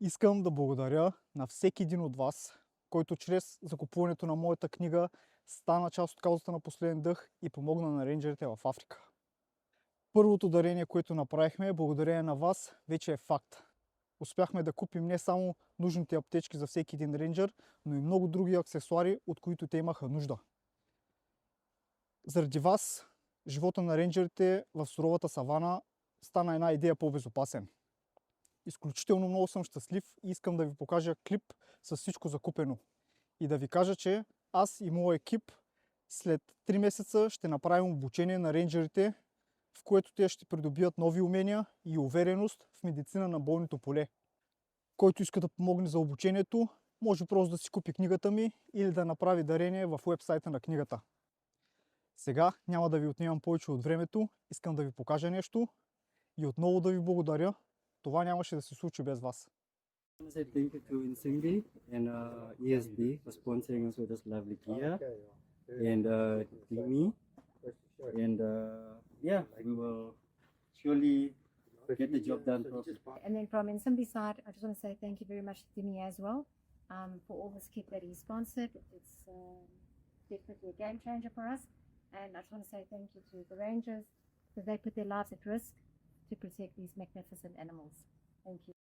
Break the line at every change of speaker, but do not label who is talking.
Искам да благодаря на всеки един от вас, който чрез закупуването на моята книга стана част от каузата на Последен дъх и помогна на рейнджерите в Африка. Първото дарение, което направихме, благодарение на вас, вече е факт. Успяхме да купим не само нужните аптечки за всеки един рейнджер, но и много други аксесуари, от които те имаха нужда. Заради вас, живота на рейнджерите в суровата савана стана една идея по-безопасен. Изключително много съм щастлив и искам да ви покажа клип с всичко закупено. И да ви кажа, че аз и моят екип след 3 месеца ще направим обучение на рейнджерите, в което те ще придобият нови умения и увереност в медицина на бойното поле. Който иска да помогне за обучението, може просто да си купи книгата ми или да направи дарение в уебсайта на книгата. Сега няма да ви отнемам повече от времето, искам да ви покажа нещо и отново да ви благодаря. Това нямаше да се случи без вас.
I want to say thank you to Insindi and ESD for sponsoring us with this lovely gear, and Dimi, and yeah, we will surely get the job done properly.
And then from Insimbi side, I just want to say thank you very much to Dimi as well for all this kit that he sponsored. It's definitely a game changer for us. And I just want to say thank you to the Rangers because they put their lives at risk to protect these magnificent animals. Thank you.